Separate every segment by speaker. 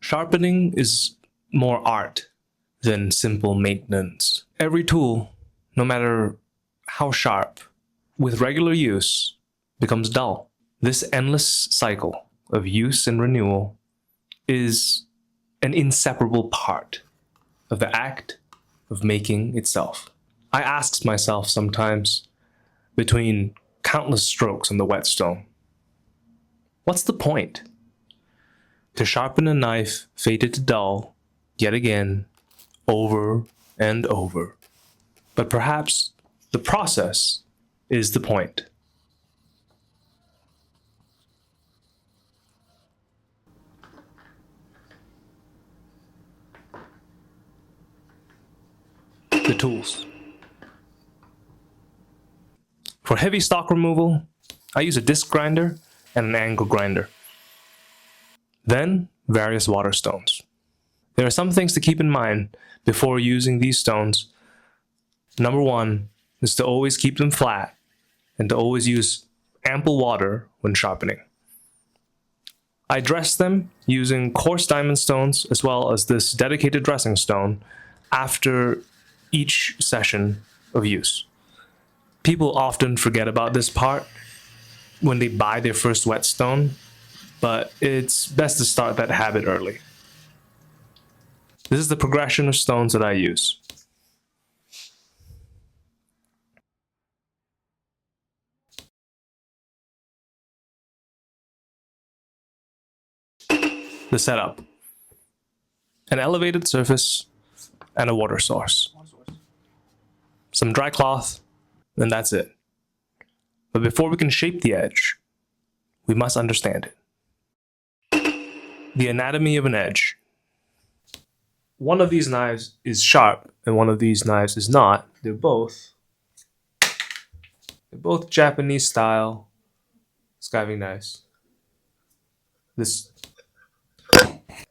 Speaker 1: Sharpening is more art than simple maintenance. Every tool, no matter how sharp, with regular use, becomes dull. This endless cycle of use and renewal is an inseparable part of the act of making itself. I ask myself sometimes, between countless strokes on the whetstone, what's the point? To sharpen a knife fated to dull, yet again, over and over. But perhaps the process is the point. The tools. For heavy stock removal, I use a disc grinder and an angle grinder. Then, various water stones. There are some things to keep in mind before using these stones. Number one is to always keep them flat and to always use ample water when sharpening. I dress them using coarse diamond stones as well as this dedicated dressing stone after each session of use. People often forget about this part when they buy their first whetstone, but it's best to start that habit early. This is the progression of stones that I use. The setup. An elevated surface and a water source. Some dry cloth, and that's it. But before we can shape the edge, we must understand it. The anatomy of an edge. One of these knives is sharp and one of these knives is not. They're both Japanese style skiving knives. This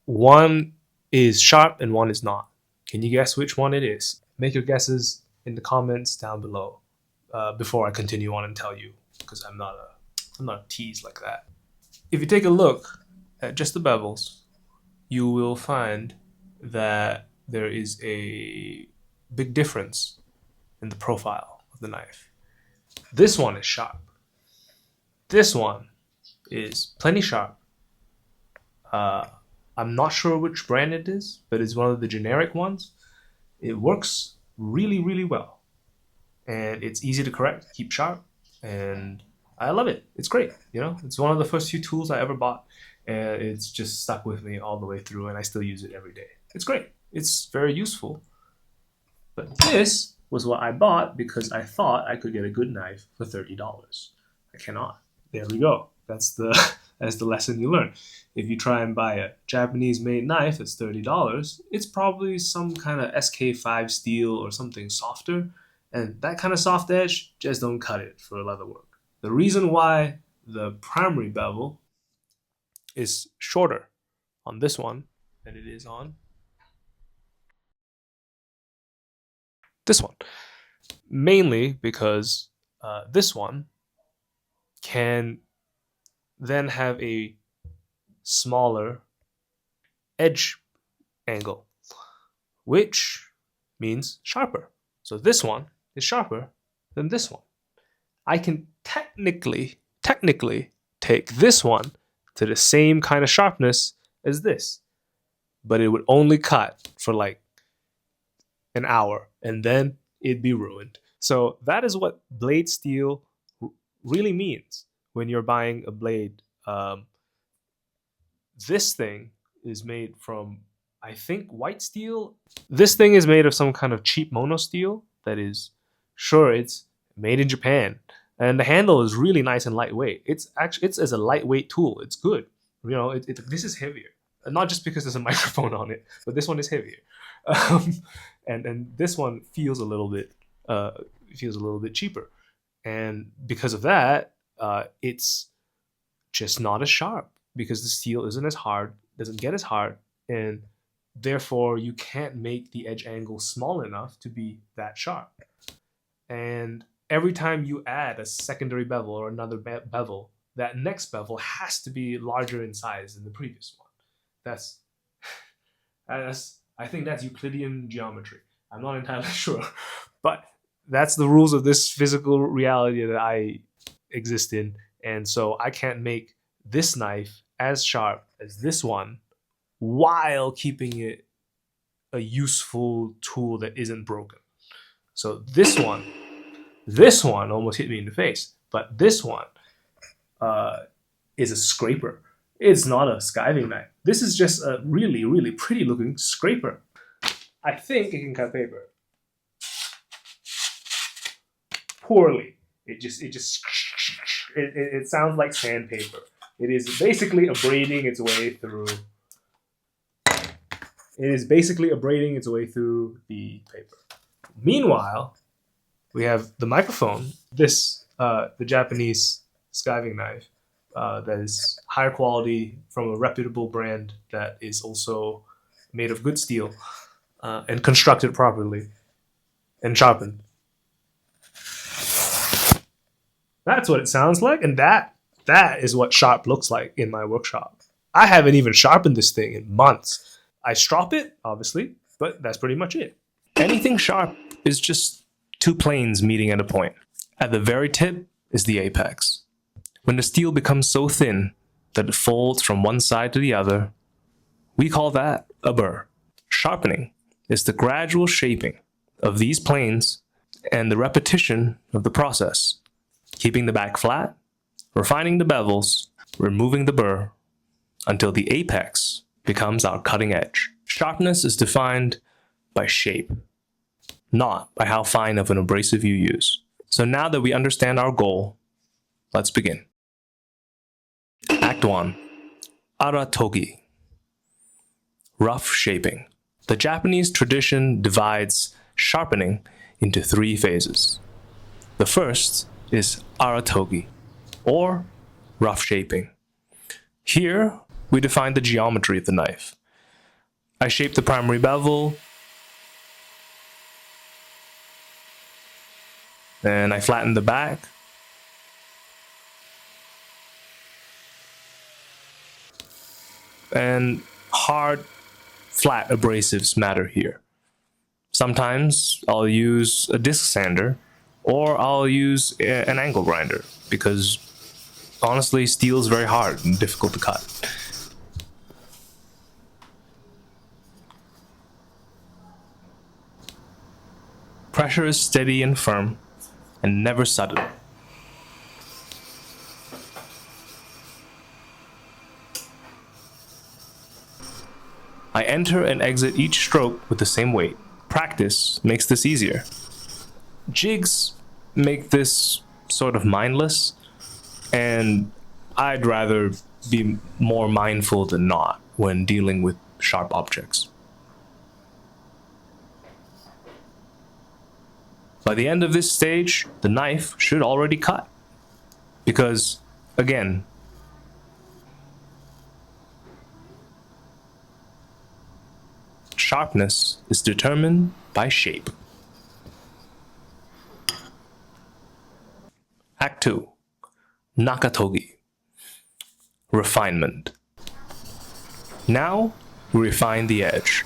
Speaker 1: one is sharp and one is not. Can you guess which one it is? Make your guesses in the comments down below before I continue on and tell you, because I'm not a tease like that. If you take a look at just the bevels, you will find that there is a big difference in the profile of the knife. This one is sharp. This one is plenty sharp. I'm not sure which brand it is, but it's one of the generic ones. It works really, really well. And it's easy to correct, keep sharp, and I love it. It's great, you know? It's one of the first few tools I ever bought, and it's just stuck with me all the way through, and I still use it every day. It's great. It's very useful. But this was what I bought because I thought I could get a good knife for $30. I cannot. There we go. That's the lesson you learn. If you try and buy a Japanese-made knife that's $30, it's probably some kind of SK5 steel or something softer, and that kind of soft edge just don't cut it for leather work. The reason why the primary bevel is shorter on this one than it is on this one, mainly because this one can then have a smaller edge angle, which means sharper. So this one is sharper than this one. I can technically take this one to the same kind of sharpness as this, but it would only cut for like an hour and then it'd be ruined. So that is what blade steel really means when you're buying a blade. This thing is made from, I think, white steel. This thing is made of some kind of cheap mono steel that is, sure, it's made in Japan, and the handle is really nice and lightweight. It's as a lightweight tool. It's good. You know, this is heavier, not just because there's a microphone on it, but this one is heavier, and this one feels a little bit cheaper, and because of that, it's just not as sharp because the steel isn't as hard, doesn't get as hard, and therefore you can't make the edge angle small enough to be that sharp. And every time you add a secondary bevel or another bevel, that next bevel has to be larger in size than the previous one. I think that's Euclidean geometry. I'm not entirely sure, but that's the rules of this physical reality that I exist in, and so I can't make this knife as sharp as this one while keeping it a useful tool that isn't broken. So this one almost hit me in the face, but this one uh, is a scraper. It's not a skiving knife. This is just a really, really pretty looking scraper. I think it can cut paper. Poorly. It sounds like sandpaper. It is basically abrading its way through. It is basically abrading its way through the paper. Meanwhile, we have the microphone. The Japanese skiving knife that is higher quality from a reputable brand that is also made of good steel and constructed properly and sharpened. That's what it sounds like, and that is what sharp looks like in my workshop. I haven't even sharpened this thing in months. I strop it, obviously, but that's pretty much it. Anything sharp is just two planes meeting at a point. At the very tip is the apex. When the steel becomes so thin that it folds from one side to the other, we call that a burr. Sharpening is the gradual shaping of these planes and the repetition of the process, keeping the back flat, refining the bevels, removing the burr, until the apex becomes our cutting edge. Sharpness is defined by shape, not by how fine of an abrasive you use. So now that we understand our goal, let's begin. Act 1. Aratogi. Rough shaping. The Japanese tradition divides sharpening into 3 phases. The first is aratogi, or rough shaping. Here, we define the geometry of the knife. I shape the primary bevel, and I flatten the back, and hard, flat abrasives matter here. Sometimes I'll use a disc sander, or I'll use an angle grinder, because honestly, steel is very hard and difficult to cut. Pressure is steady and firm, and never sudden. I enter and exit each stroke with the same weight. Practice makes this easier. Jigs make this sort of mindless, and I'd rather be more mindful than not when dealing with sharp objects. By the end of this stage, the knife should already cut. Because, again, sharpness is determined by shape. Act 2. Nakatogi. Refinement. Now, we refine the edge.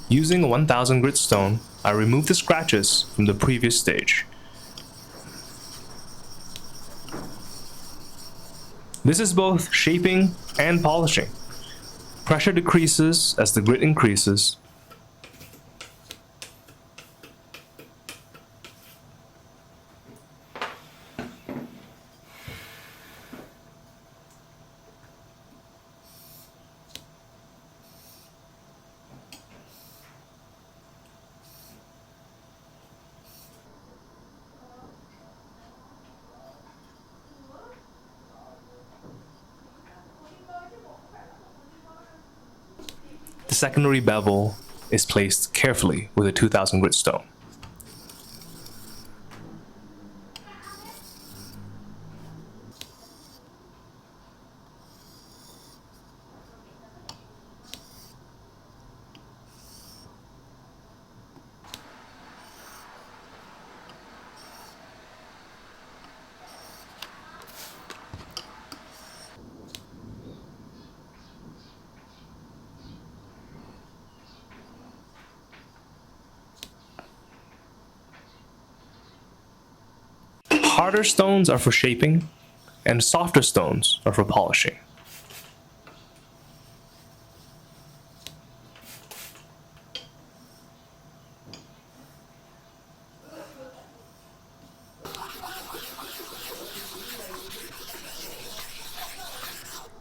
Speaker 1: Using a 1000 grit stone, I remove the scratches from the previous stage. This is both shaping and polishing. Pressure decreases as the grit increases. The secondary bevel is placed carefully with a 2000 grit stone. Harder stones are for shaping, and softer stones are for polishing.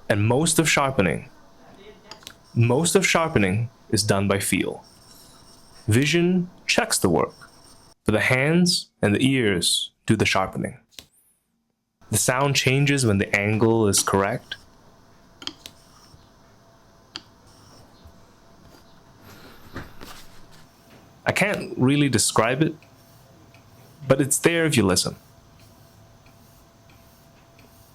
Speaker 1: And most of sharpening is done by feel. Vision checks the work, but the hands and the ears do the sharpening. The sound changes when the angle is correct. I can't really describe it, but it's there if you listen.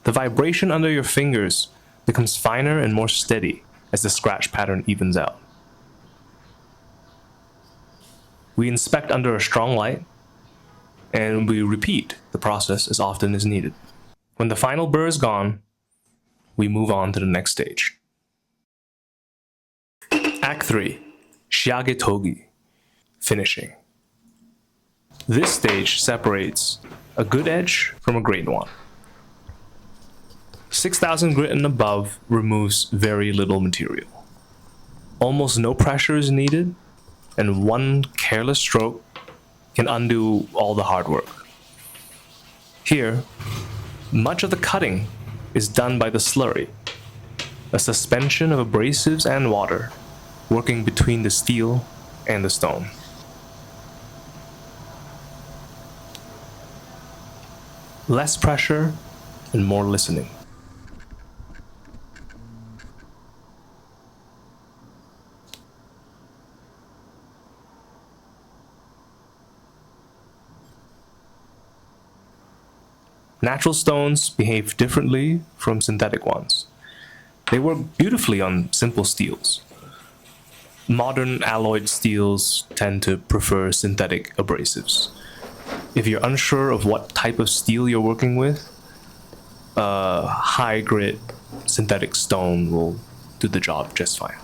Speaker 1: The vibration under your fingers becomes finer and more steady as the scratch pattern evens out. We inspect under a strong light, and we repeat the process as often as needed. When the final burr is gone, we move on to the next stage. Act 3, Shiagetogi, finishing. This stage separates a good edge from a great one. 6,000 grit and above removes very little material. Almost no pressure is needed, and one careless stroke can undo all the hard work. Here, much of the cutting is done by the slurry, a suspension of abrasives and water working between the steel and the stone. Less pressure and more listening. Natural stones behave differently from synthetic ones. They work beautifully on simple steels. Modern alloyed steels tend to prefer synthetic abrasives. If you're unsure of what type of steel you're working with, a high grit synthetic stone will do the job just fine.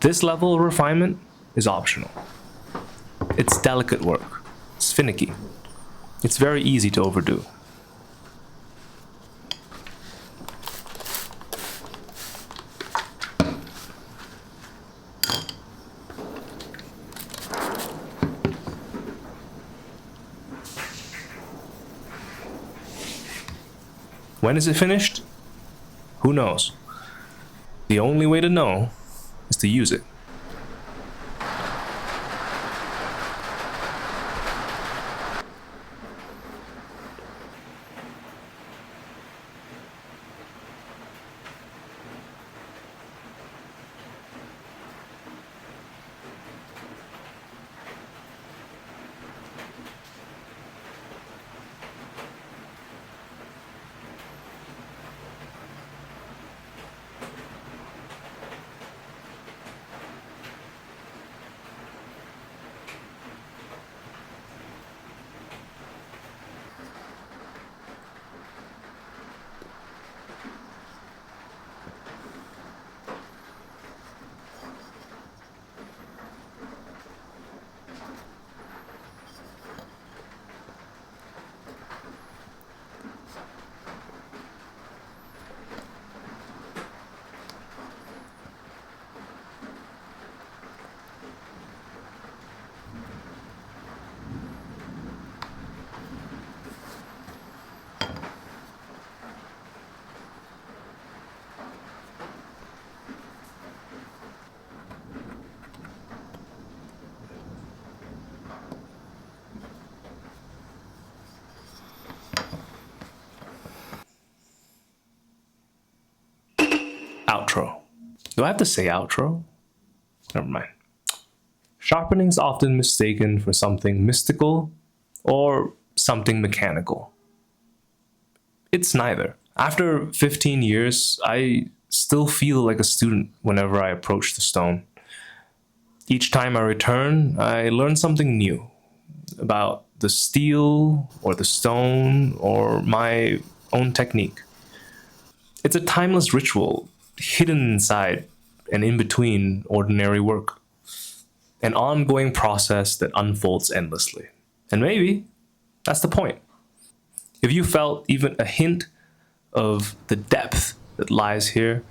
Speaker 1: This level of refinement is optional. It's delicate work. It's finicky. It's very easy to overdo. When is it finished? Who knows? The only way to know is to use it. Outro. Do I have to say outro? Never mind. Sharpening is often mistaken for something mystical or something mechanical. It's neither. After 15 years, I still feel like a student whenever I approach the stone. Each time I return, I learn something new about the steel or the stone or my own technique. It's a timeless ritual hidden inside and in between ordinary work, an ongoing process that unfolds endlessly. And maybe that's the point. If you felt even a hint of the depth that lies here,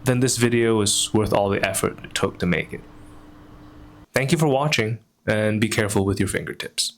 Speaker 1: then this video is worth all the effort it took to make it. Thank you for watching, and be careful with your fingertips.